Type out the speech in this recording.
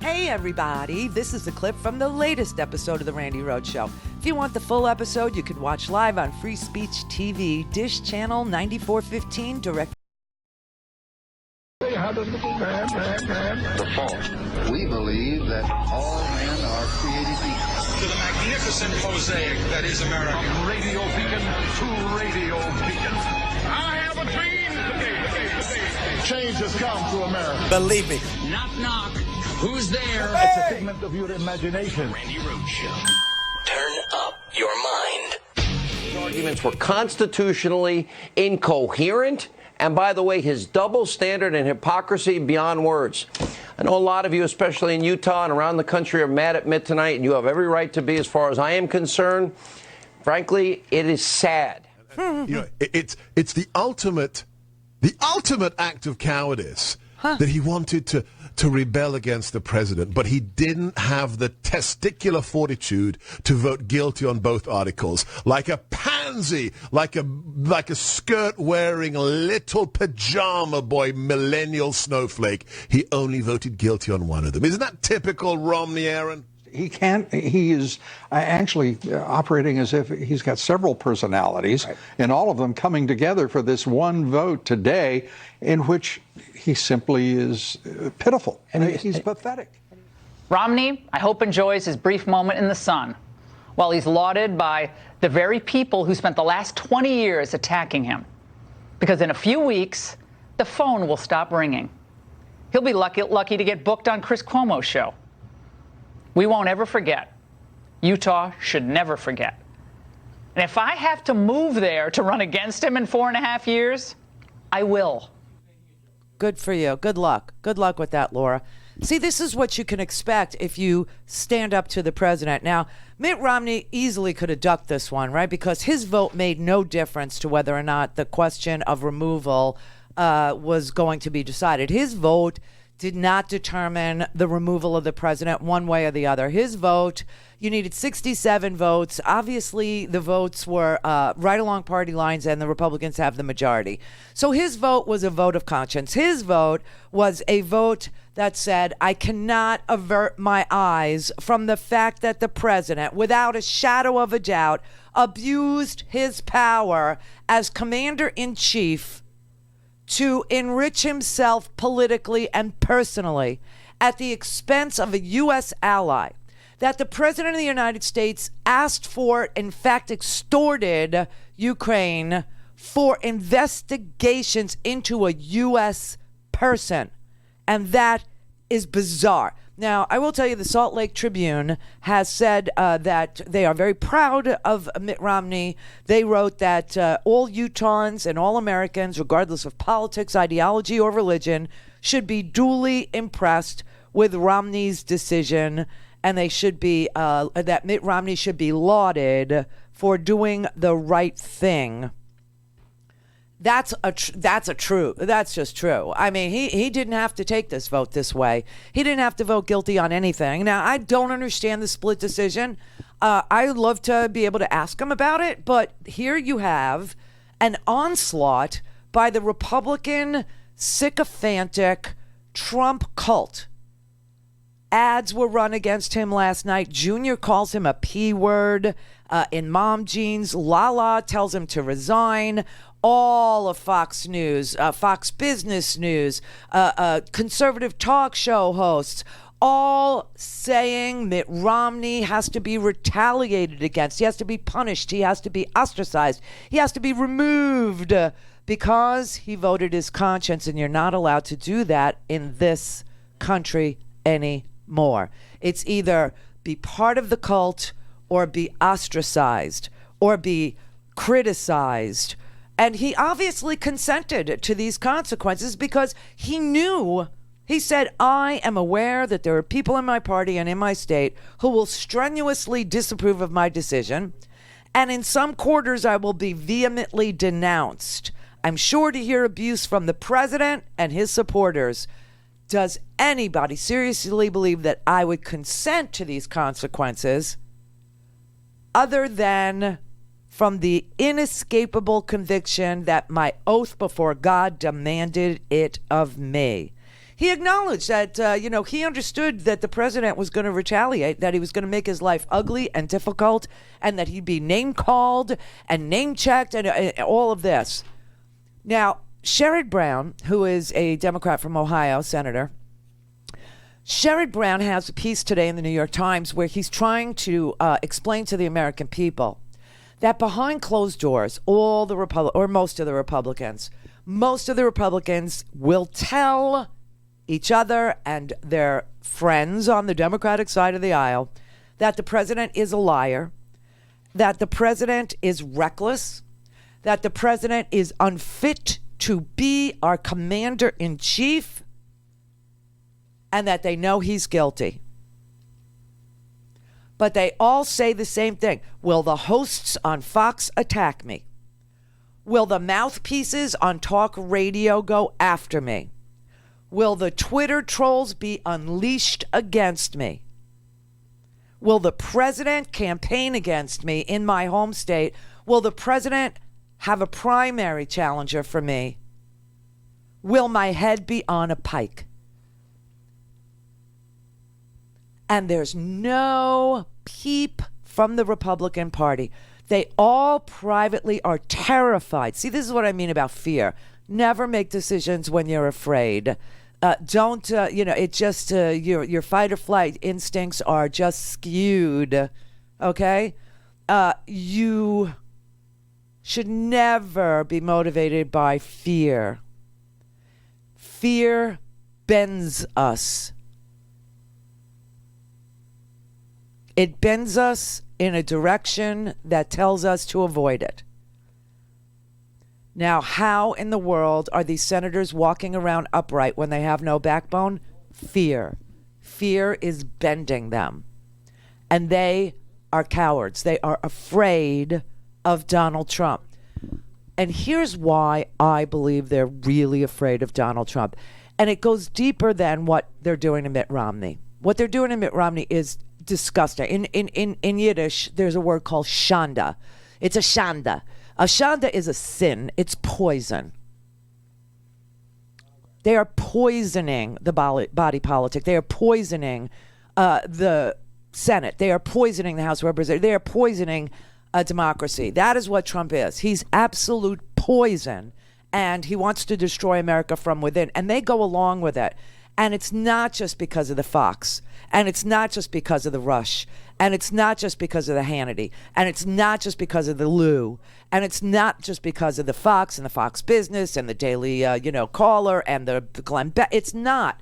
Hey everybody, this is a clip from the latest episode of the Randi Rhodes Show. If you want the full episode, you can watch live on Free Speech TV, Dish Channel 9415, direct. The fault. We believe that all men are created equal. To the magnificent mosaic that is America. From radio beacon to radio beacon. I have a dream today. Change has come to America. Believe me. Knock, knock. Who's there? It's a figment of your imagination. Randi Rhodes Show. Turn up your mind. His arguments were constitutionally incoherent. And by the way, his double standard and hypocrisy beyond words. I know a lot of you, especially in Utah and around the country, are mad at Mitt tonight, and you have every right to be as far as I am concerned. Frankly, it is sad. You know, it's the ultimate act of cowardice that he wanted to rebel against the president, but he didn't have the testicular fortitude to vote guilty on both articles. Like a pansy, like a skirt-wearing little pajama boy millennial snowflake, he only voted guilty on one of them. Isn't that typical Romney, Aaron? He is actually operating as if he's got several personalities, right, and all of them coming together for this one vote today in which he simply is pitiful. And he's pathetic. Romney, I hope, enjoys his brief moment in the sun while he's lauded by the very people who spent the last 20 years attacking him. Because in a few weeks, the phone will stop ringing. He'll be lucky to get booked on Chris Cuomo's show. We won't ever forget. Utah should never forget. And if I have to move there to run against him in 4.5 years, I will. Good for you. Good luck. Good luck with that, Laura. See, this is what you can expect if you stand up to the president. Now, Mitt Romney easily could have ducked this one, right? Because his vote made no difference to whether or not the question of removal was going to be decided. His vote did not determine the removal of the president one way or the other. His vote, you needed 67 votes. Obviously, the votes were right along party lines, and the Republicans have the majority. So his vote was a vote of conscience. His vote was a vote that said, I cannot avert my eyes from the fact that the president, without a shadow of a doubt, abused his power as commander-in-chief to enrich himself politically and personally at the expense of a U.S. ally, that the president of the United States asked for, in fact, extorted Ukraine for investigations into a U.S. person. And that is bizarre. Now, I will tell you, the Salt Lake Tribune has said that they are very proud of Mitt Romney. They wrote that all Utahns and all Americans, regardless of politics, ideology, or religion, should be duly impressed with Romney's decision, and they should be that Mitt Romney should be lauded for doing the right thing. That's just true. I mean, he didn't have to take this vote this way. He didn't have to vote guilty on anything. Now, I don't understand the split decision. I would love to be able to ask him about it, but here you have an onslaught by the Republican sycophantic Trump cult. Ads were run against him last night. Junior calls him a P word in mom jeans. Lala tells him to resign. All of Fox News, Fox Business News, conservative talk show hosts, all saying Mitt Romney has to be retaliated against. He has to be punished. He has to be ostracized. He has to be removed because he voted his conscience, and you're not allowed to do that in this country anymore. It's either be part of the cult or be ostracized or be criticized. And he obviously consented to these consequences because he knew, he said, I am aware that there are people in my party and in my state who will strenuously disapprove of my decision. And in some quarters, I will be vehemently denounced. I'm sure to hear abuse from the president and his supporters. Does anybody seriously believe that I would consent to these consequences other than from the inescapable conviction that my oath before God demanded it of me? He acknowledged that, he understood that the president was going to retaliate, that he was going to make his life ugly and difficult, and that he'd be name-called and name-checked and all of this. Now, Sherrod Brown, who is a Democrat from Ohio, senator, Sherrod Brown has a piece today in the New York Times where he's trying to explain to the American people that behind closed doors, most of the Republicans will tell each other and their friends on the Democratic side of the aisle that the president is a liar, that the president is reckless, that the president is unfit to be our commander-in-chief, and that they know he's guilty. But they all say the same thing. Will the hosts on Fox attack me? Will the mouthpieces on talk radio go after me? Will the Twitter trolls be unleashed against me? Will the president campaign against me in my home state? Will the president have a primary challenger for me? Will my head be on a pike? And there's no peep from the Republican Party. They all privately are terrified. See, this is what I mean about fear. Never make decisions when you're afraid. Don't, it just, your fight or flight instincts are just skewed. Okay? You should never be motivated by fear. Fear bends us. It bends us in a direction that tells us to avoid it. Now, how in the world are these senators walking around upright when they have no backbone? Fear. Fear is bending them. And they are cowards. They are afraid of Donald Trump. And here's why I believe they're really afraid of Donald Trump. And it goes deeper than what they're doing to Mitt Romney. What they're doing to Mitt Romney is disgusting. In Yiddish, there's a word called shanda. It's a shanda. A shanda is a sin. It's poison. They are poisoning the body politic. They are poisoning the Senate. They are poisoning the House of Representatives. They are poisoning a democracy. That is what Trump is. He's absolute poison, and he wants to destroy America from within. And they go along with it. And it's not just because of the Fox, and it's not just because of the Rush, and it's not just because of the Hannity, and it's not just because of the Lou, and it's not just because of the Fox and the Fox Business and the Daily, Caller and the Glenn Beck. It's not.